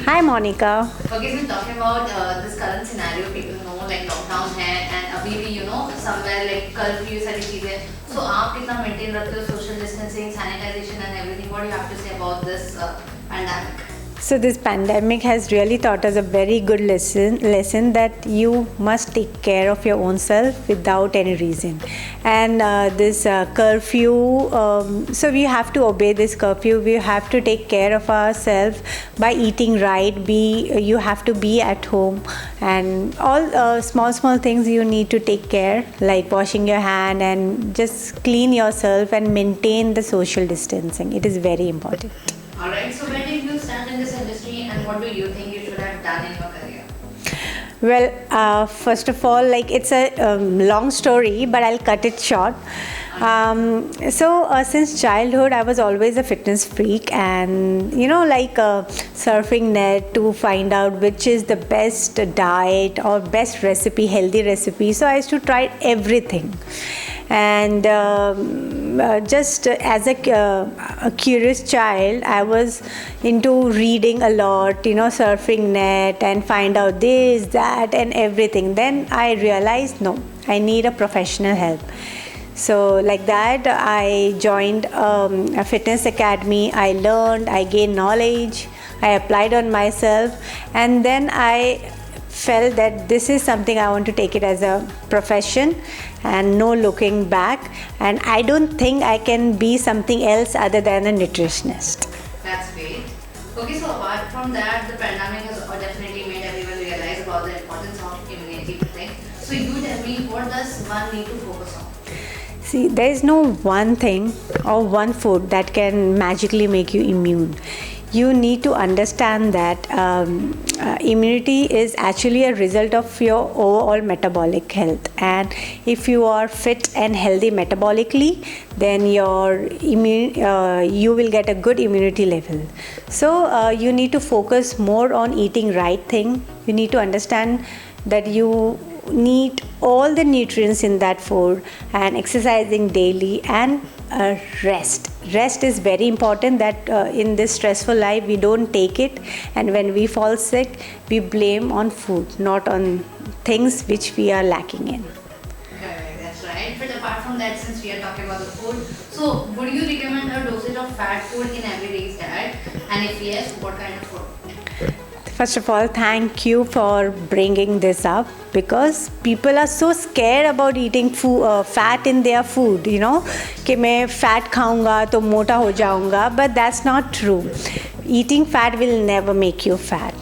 Hi, Monica. Okay, so talking about this current scenario, people know like lockdown है and अभी भी somewhere like curfew सारी चीजें. So आप कितना maintain रखते हो social distancing, sanitization and everything? What do you have to say about this pandemic? So this pandemic has really taught us a very good lesson that you must take care of your own self without any reason. And this curfew, so we have to obey this curfew. We have to take care of ourselves by eating right. You have to be at home, and all small things you need to take care, like washing your hand and just clean yourself and maintain the social distancing. It is very important. Alright, so where did you stand in this industry and what do you think you should have done in your career? Well, first of all, like it's a long story, but I'll cut it short. Since childhood, I was always a fitness freak, and like surfing net to find out which is the best diet or best recipe, healthy recipe. So I used to try everything, and just as a curious child, I was into reading a lot, surfing net and find out this, that, and everything. Then I realized, no, I need a professional help. So like that, I joined a fitness academy. I learned, I gained knowledge, I applied on myself, and then I felt that this is something I want to take it as a profession and no looking back. And I don't think I can be something else other than a nutritionist. That's great. Okay, so apart from that, the pandemic has definitely made everyone realize about the importance of immunity thing. So you tell me, what does one need to focus on? See, there is no one thing or one food that can magically make you immune. You need to understand that immunity is actually a result of your overall metabolic health. And if you are fit and healthy metabolically, then you will get a good immunity level. So you need to focus more on eating right thing. You need to understand that you need all the nutrients in that food, and exercising daily, and rest is very important. That in this stressful life we don't take it, and when we fall sick we blame on food, not on things which we are lacking in. Correct, that's right. But apart from that, since we are talking about the food, so would you recommend a dosage of fat food in everyday's diet, and if yes, what kind of food? First of all, thank you for bringing this up, because people are so scared about eating fat in their food, कि मैं fat खाऊंगा तो मोटा हो जाऊंगा, but that's not true. Eating fat will never make you fat.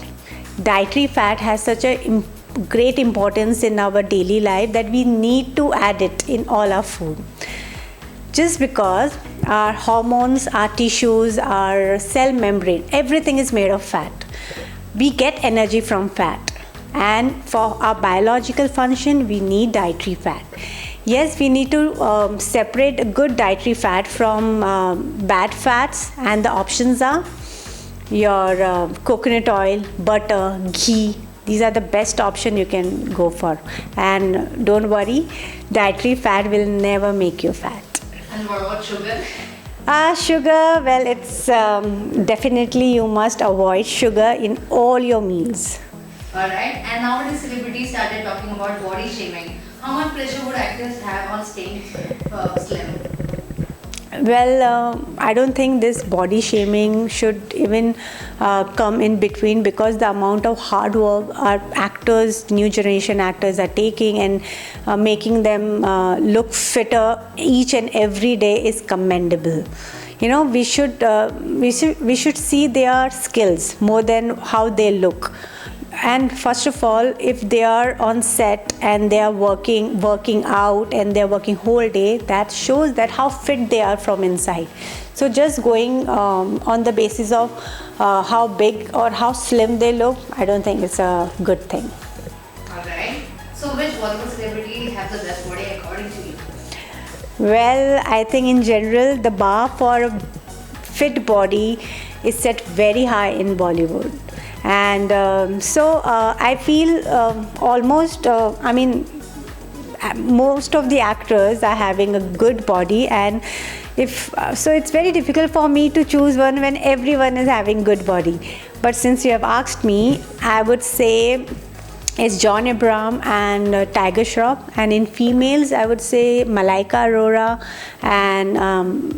Dietary fat has such a great importance in our daily life that we need to add it in all our food. Just because our hormones, our tissues, our cell membrane, everything is made of fat. We get energy from fat, and for our biological function we need dietary fat. Yes, we need to separate a good dietary fat from bad fats, and the options are your coconut oil, butter, ghee. These are the best option you can go for, and don't worry, dietary fat will never make you fat. And what about sugar? Sugar, well, it's definitely you must avoid sugar in all your meals. Alright, and nowadays celebrities started talking about body shaming. How much pressure would actors have on staying slim? Well, I don't think this body shaming should even come in between, because the amount of hard work our actors, new generation actors are taking, and making them look fitter each and every day is commendable. We should see their skills more than how they look. And first of all, if they are on set and they are working out and they are working whole day, that shows that how fit they are from inside. So just going on the basis of how big or how slim they look, I don't think it's a good thing. Alright, so which Bollywood celebrity have the best body according to you? Well, I think in general the bar for a fit body is set very high in Bollywood. And I feel almost, most of the actors are having a good body, and so it's very difficult for me to choose one when everyone is having good body. But since you have asked me, I would say it's John Abraham and Tiger Shroff. And in females, I would say Malaika Arora and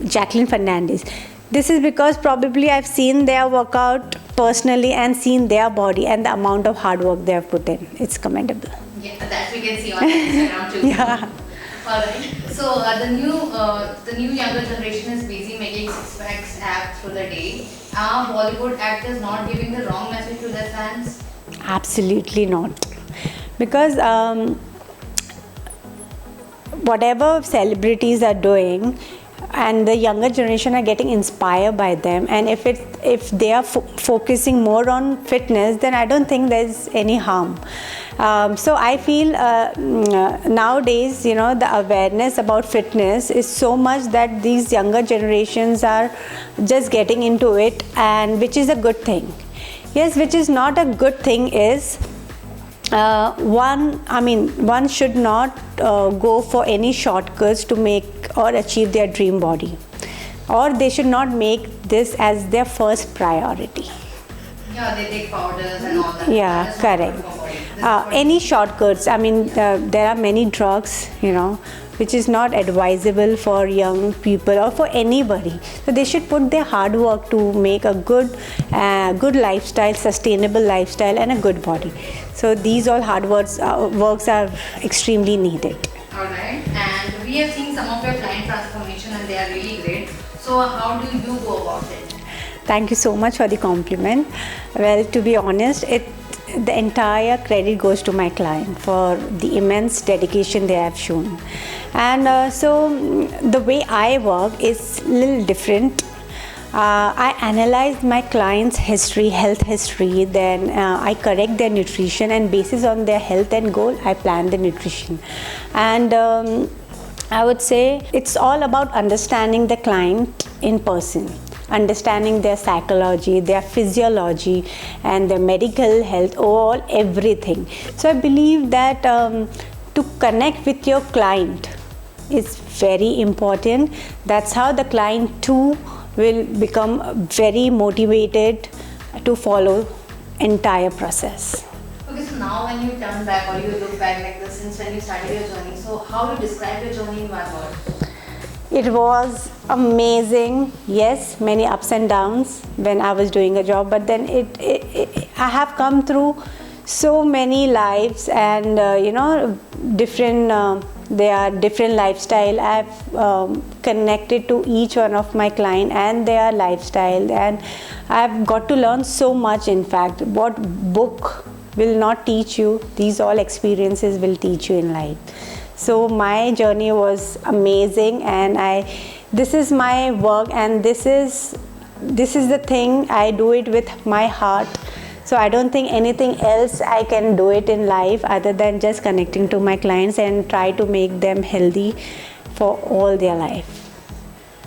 Jacqueline Fernandez. This is because probably I've seen their workout personally and seen their body and the amount of hard work they have put in. It's commendable. Yeah, that we can see on Instagram too. Yeah. Alright. So the new younger generation is busy making six packs abs through the day. Are Bollywood actors not giving the wrong message to their fans? Absolutely not. Because whatever celebrities are doing, and the younger generation are getting inspired by them, and if they are focusing more on fitness, then I don't think there's any harm. So I feel nowadays, the awareness about fitness is so much that these younger generations are just getting into it, and which is a good thing. Yes, which is not a good thing is one should not go for any shortcuts to make or achieve their dream body, or they should not make this as their first priority. Yeah, they take powders and all that. Yeah, That is not correct. good for body. Any shortcuts, there are many drugs, which is not advisable for young people or for anybody. So they should put their hard work to make a good lifestyle, sustainable lifestyle, and a good body. So these all hard works are extremely needed. Alright, and we have seen some of your client transformation and they are really great. So how do you go about it? Thank you so much for the compliment. Well, to be honest, the entire credit goes to my client for the immense dedication they have shown. And so the way I work is a little different. I analyze my client's health history, then I correct their nutrition, and basis on their health and goal, I plan the nutrition. And I would say it's all about understanding the client in person, understanding their psychology, their physiology, and their medical health, all everything. So I believe that to connect with your client is very important. That's how the client too will become very motivated to follow entire process. Okay, so now when you turn back or you look back like this since when you started your journey, so how do you describe your journey in one word? It was amazing. Yes, many ups and downs when I was doing a job, but then I have come through so many lives, and they are different lifestyle. I've connected to each one of my client and their lifestyle, and I've got to learn so much. In fact, what book will not teach you, these all experiences will teach you in life. So my journey was amazing, and this is my work, and this is the thing. I do it with my heart. So I don't think anything else I can do it in life other than just connecting to my clients and try to make them healthy for all their life.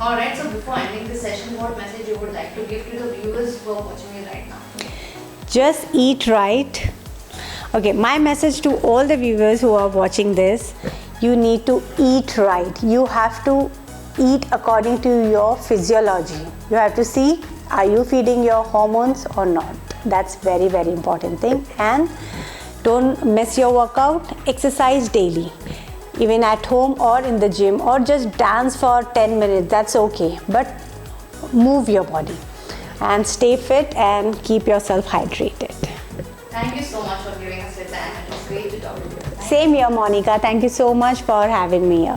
Alright, so before ending this session, what message you would like to give to the viewers who are watching you right now? Just eat right. Okay, my message to all the viewers who are watching this, you need to eat right. You have to eat according to your physiology. You have to see, are you feeding your hormones or not? That's very, very important thing. And don't miss your workout. Exercise daily, even at home or in the gym, or just dance for 10 minutes. That's okay, but move your body and stay fit and keep yourself hydrated. Thank you so much for giving us your time. It was great to talk to you. Same here, Monica. Thank you so much for having me here.